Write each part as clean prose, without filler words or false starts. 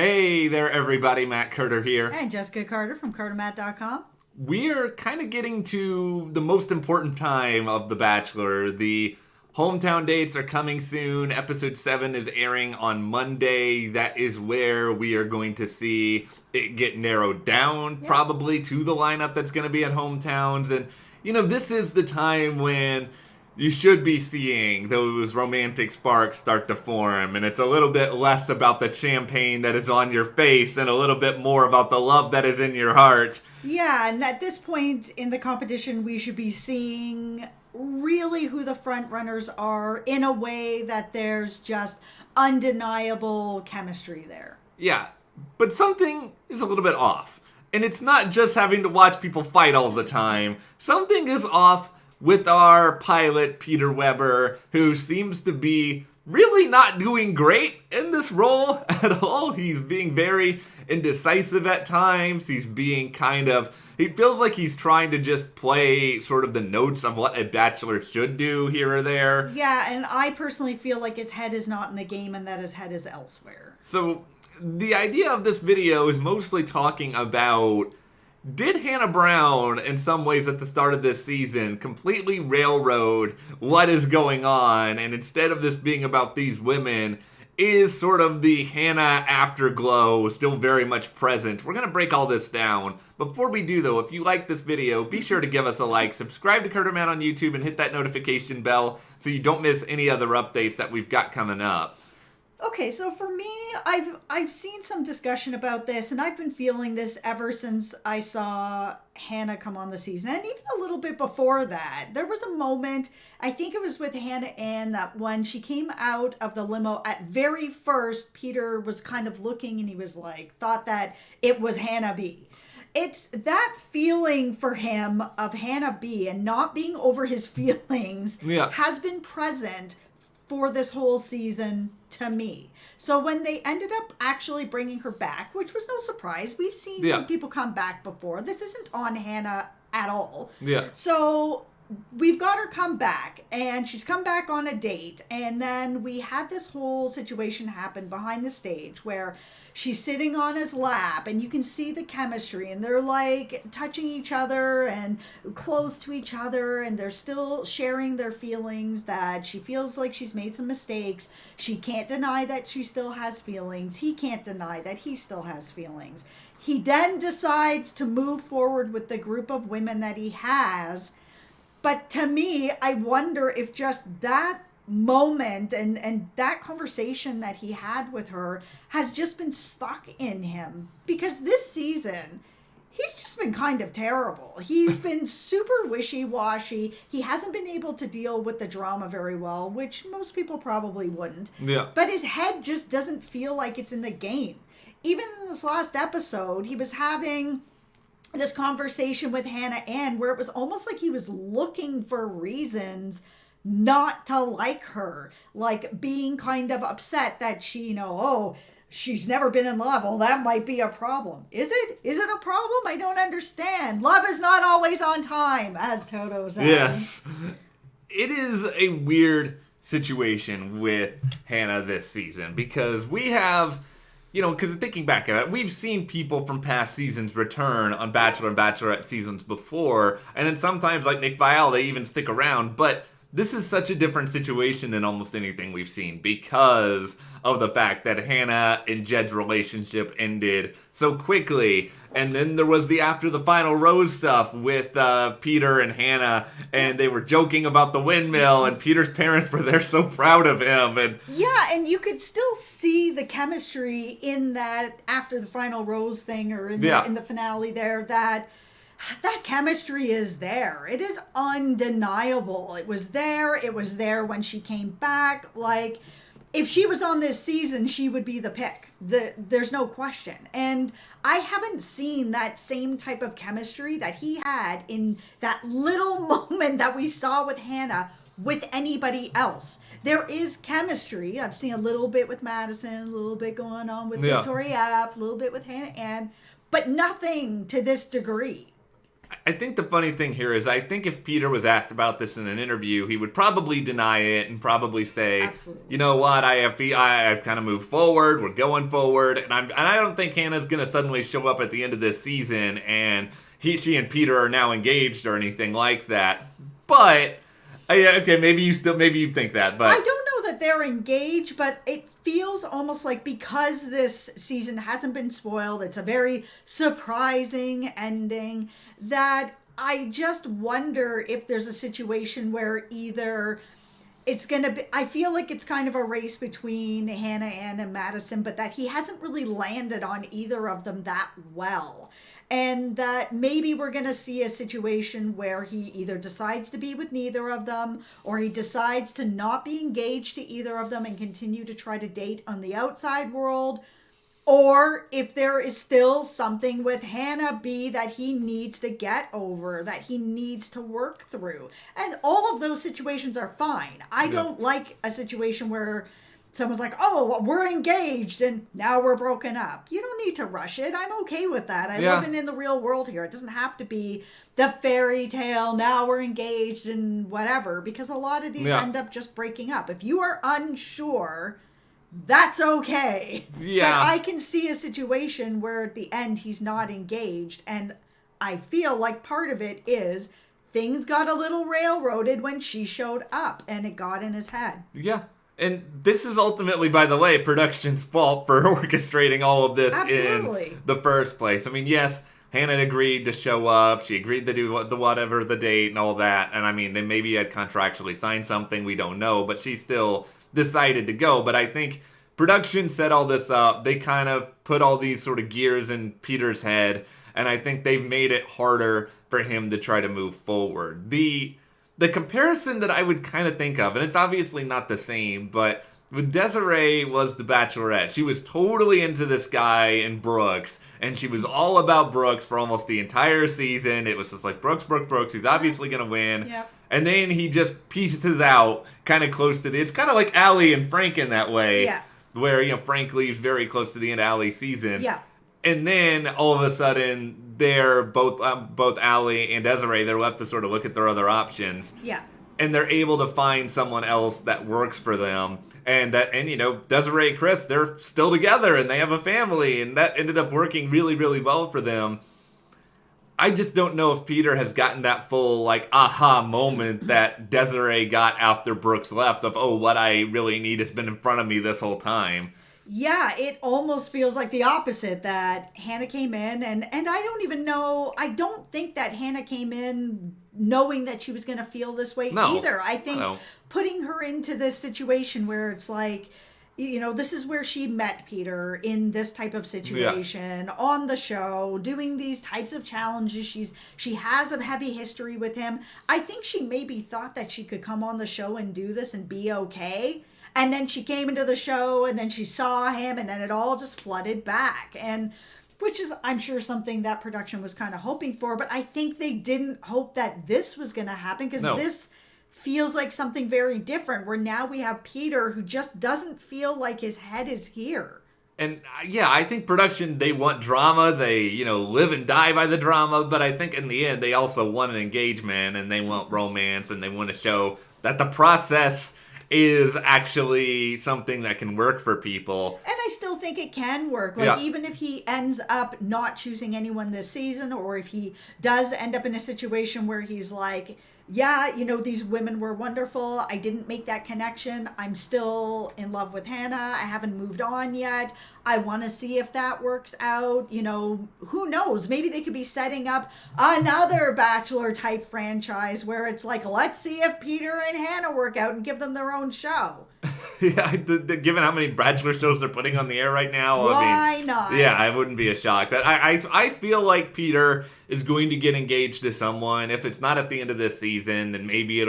Hey there, everybody. Matt Carter here. And Jessica Carter from CARTERMATT.com. We're kind of getting to the most important time of The Bachelor. The hometown dates are coming soon. Episode 7 is airing on Monday. That is where we are going to see it get narrowed down, probably, to the lineup that's going to be at hometowns. And, this is the time when you should be seeing those romantic sparks start to form, and it's a little bit less about the champagne that is on your face and a little bit more about the love that is in your heart. Yeah, and at this point in the competition, we should be seeing really who the front runners are in a way that there's just undeniable chemistry there. Yeah, but something is a little bit off. And it's not just having to watch people fight all the time. Something is off with our pilot, Peter Weber, who seems to be really not doing great in this role at all. He's being very indecisive at times. He feels like he's trying to just play sort of the notes of what a bachelor should do here or there. Yeah, and I personally feel like his head is not in the game and that his head is elsewhere. So the idea of this video is mostly talking about, did Hannah Brown, in some ways at the start of this season, completely railroad what is going on? And instead of this being about these women, is sort of the Hannah afterglow still very much present? We're going to break all this down. Before we do, though, if you like this video, be sure to give us a like, subscribe to CarterMatt on YouTube, and hit that notification bell so you don't miss any other updates that we've got coming up. Okay, so for me, I've seen some discussion about this, and I've been feeling this ever since I saw Hannah come on the season, and even a little bit before that. There was a moment, I think it was with Hannah Ann, that when she came out of the limo, at very first, Peter was kind of looking, and he was like, thought that it was Hannah B. It's that feeling for him of Hannah B and not being over his feelings has been present for this whole season to me. So when they ended up actually bringing her back, which was no surprise, we've seen people come back before. This isn't on Hannah at all. Yeah. So we've got her come back, and she's come back on a date, and then we had this whole situation happen behind the stage where she's sitting on his lap, and you can see the chemistry, and they're like touching each other and close to each other, and they're still sharing their feelings that she feels like she's made some mistakes. She can't deny that she still has feelings. He can't deny that he still has feelings. He then decides to move forward with the group of women that he has. But to me, I wonder if just that moment and that conversation that he had with her has just been stuck in him, because this season he's just been kind of terrible. He's been super wishy-washy. He hasn't been able to deal with the drama very well, which most people probably wouldn't. But his head just doesn't feel like it's in the game. Even in this last episode, he was having this conversation with Hannah Ann where it was almost like he was looking for reasons not to like her, like being kind of upset that she, she's never been in love. Well, that might be a problem. Is it? Is it a problem? I don't understand. Love is not always on time, as Toto says. Yes. It is a weird situation with Hannah this season, because we have, because thinking back at it, we've seen people from past seasons return on Bachelor and Bachelorette seasons before, and then sometimes, like Nick Viall, they even stick around, but this is such a different situation than almost anything we've seen because of the fact that Hannah and Jed's relationship ended so quickly. And then there was the after the final rose stuff with Peter and Hannah, and they were joking about the windmill, and Peter's parents were there so proud of him. And you could still see the chemistry in that after the final rose thing, or in the finale there, that chemistry is there. It is undeniable. It was there. It was there when she came back. Like, if she was on this season, she would be the pick. There's no question. And I haven't seen that same type of chemistry that he had in that little moment that we saw with Hannah with anybody else. There is chemistry. I've seen a little bit with Madison, a little bit going on with Victoria F., a little bit with Hannah Ann, but nothing to this degree. I think the funny thing here is I think if Peter was asked about this in an interview, he would probably deny it and probably say, Absolutely. you know what, I've kind of moved forward, we're going forward, and I don't think Hannah's going to suddenly show up at the end of this season and she and Peter are now engaged or anything like that. But, okay, maybe you think that, but... I don't know that they're engaged, but it feels almost like because this season hasn't been spoiled, it's a very surprising ending, that I just wonder if there's a situation where either it's going to be, I feel like it's kind of a race between Hannah and Madison, but that he hasn't really landed on either of them that well. And that maybe we're going to see a situation where he either decides to be with neither of them, or he decides to not be engaged to either of them and continue to try to date on the outside world. Or if there is still something with Hannah B that he needs to get over, that he needs to work through. And all of those situations are fine. I don't like a situation where someone's like, oh, well, we're engaged and now we're broken up. You don't need to rush it. I'm okay with that. I'm living in the real world here. It doesn't have to be the fairy tale, now we're engaged and whatever, because a lot of these end up just breaking up. If you are unsure, that's okay. Yeah. But I can see a situation where at the end he's not engaged, and I feel like part of it is things got a little railroaded when she showed up and it got in his head. Yeah. And this is ultimately, by the way, production's fault for orchestrating all of this in the first place. I mean, yes, Hannah agreed to show up. She agreed to do the date and all that. And I mean, they maybe had contractually signed something. We don't know. But she still decided to go. But I think production set all this up. They kind of put all these sort of gears in Peter's head. And I think they've made it harder for him to try to move forward. The comparison that I would kind of think of, and it's obviously not the same, but when Desiree was the Bachelorette, she was totally into this guy in Brooks, and she was all about Brooks for almost the entire season. It was just like, Brooks, he's obviously going to win. Yep. And then he just pieces out kind of close to it's kind of like Allie and Frank in that way, where, Frank leaves very close to the end of Allie's season. Yeah. And then all of a sudden, they're both Allie and Desiree, they're left to sort of look at their other options. Yeah. And they're able to find someone else that works for them. And Desiree and Chris, they're still together and they have a family, and that ended up working really, really well for them. I just don't know if Peter has gotten that full, aha moment that Desiree got after Brooks left of, oh, what I really need has been in front of me this whole time. Yeah, it almost feels like the opposite, that Hannah came in, and I don't even know, I don't think that Hannah came in knowing that she was going to feel this way either. I think putting her into this situation where it's like, this is where she met Peter, in this type of situation, on the show, doing these types of challenges. She has a heavy history with him. I think she maybe thought that she could come on the show and do this and be okay. And then she came into the show, and then she saw him, and then it all just flooded back. And which is, I'm sure, something that production was kind of hoping for. But I think they didn't hope that this was going to happen, because this feels like something very different, where now we have Peter who just doesn't feel like his head is here. And I think production, they want drama. They, live and die by the drama. But I think in the end, they also want an engagement, and they want romance, and they want to show that the process is actually something that can work for people. And I still think it can work. Even if he ends up not choosing anyone this season, or if he does end up in a situation where he's like, these women were wonderful, I didn't make that connection, I'm still in love with Hannah, I haven't moved on yet, I want to see if that works out. Who knows? Maybe they could be setting up another Bachelor type franchise where it's like, let's see if Peter and Hannah work out and give them their own show. Given how many Bachelor shows they're putting on the air right now, why not? Yeah, it wouldn't be a shock. But I feel like Peter is going to get engaged to someone. If it's not at the end of this season, then maybe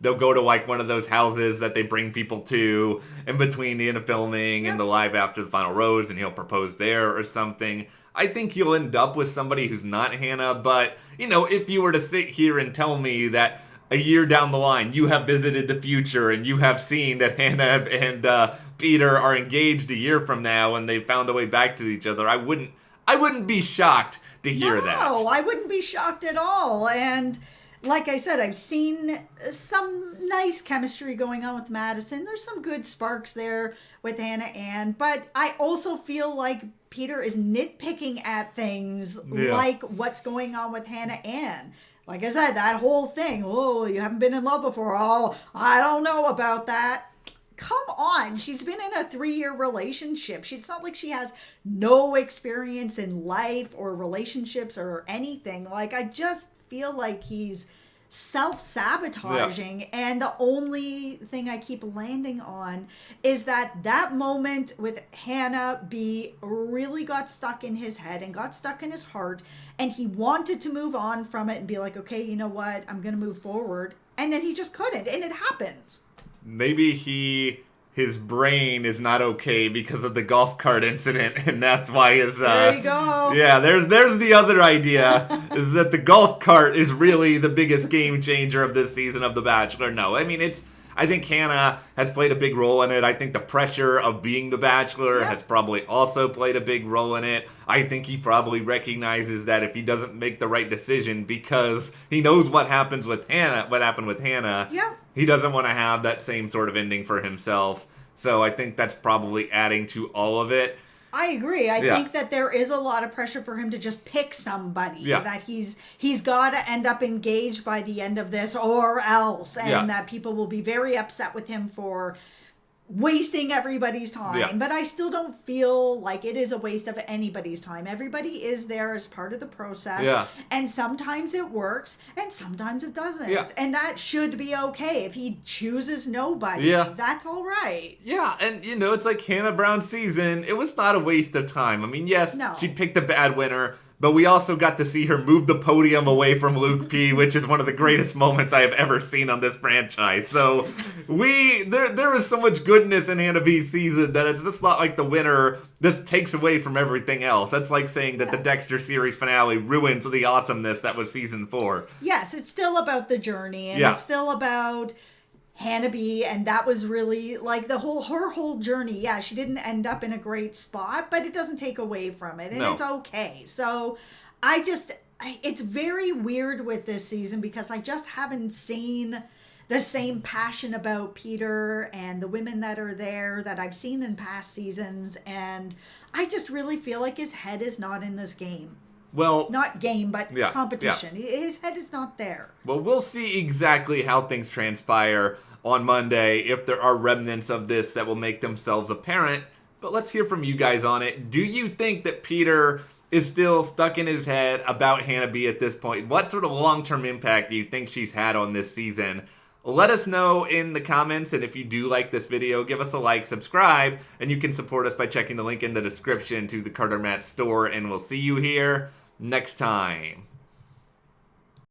they'll go to one of those houses that they bring people to in between the end of filming and the live after the final rose, and he'll propose there or something. I think he'll end up with somebody who's not Hannah, but, if you were to sit here and tell me that a year down the line, you have visited the future and you have seen that Hannah and Peter are engaged a year from now and they found a way back to each other, I wouldn't be shocked to to hear that. No, I wouldn't be shocked at all. And like I said, I've seen some nice chemistry going on with Madison. There's some good sparks there with Hannah Ann, but I also feel like Peter is nitpicking at things like what's going on with Hannah Ann. Like I said, that whole thing, oh, you haven't been in love before. Oh, I don't know about that. Come on. She's been in a 3-year relationship. It's not like she has no experience in life or relationships or anything. Like, I just feel like he's self-sabotaging. And the only thing I keep landing on is that moment with Hannah B really got stuck in his head and got stuck in his heart. And he wanted to move on from it and be like, okay, you know what? I'm going to move forward. And then he just couldn't. And it happened. Maybe his brain is not okay because of the golf cart incident, and that's why his there you go. Yeah, there's the other idea is that the golf cart is really the biggest game changer of this season of The Bachelor. No, I mean I think Hannah has played a big role in it. I think the pressure of being The Bachelor has probably also played a big role in it. I think he probably recognizes that if he doesn't make the right decision, because he knows what happened with Hannah, he doesn't want to have that same sort of ending for himself. So I think that's probably adding to all of it. I agree. I think that there is a lot of pressure for him to just pick somebody. That he's got to end up engaged by the end of this or else. And that people will be very upset with him for wasting everybody's time. But I still don't feel like it is a waste of anybody's time. Everybody is there as part of the process. And sometimes it works and sometimes it doesn't. And that should be okay. If he chooses nobody, that's all right. And it's like Hannah Brown's season. It was not a waste of time. I mean, yes, she picked a bad winner, but we also got to see her move the podium away from Luke P, which is one of the greatest moments I have ever seen on this franchise. So there is so much goodness in Hannah B's season that it's just not like the winner just takes away from everything else. That's like saying that the Dexter series finale ruins the awesomeness that was season 4. Yes, it's still about the journey, and it's still about Hannah B, and that was really like her whole journey. Yeah, she didn't end up in a great spot, but it doesn't take away from it, and it's okay. So it's very weird with this season because I just haven't seen the same passion about Peter and the women that are there that I've seen in past seasons, and I just really feel like his head is not in this game. Well, not game, but competition. His head is not there. Well, we'll see exactly how things transpire on Monday, if there are remnants of this that will make themselves apparent. But let's hear from you guys on it. Do you think that Peter is still stuck in his head about Hannah B at this point? What sort of long-term impact do you think she's had on this season? Let us know in the comments, and if you do like this video, give us a like, subscribe, and you can support us by checking the link in the description to the CARTERMATT store, and we'll see you here next time.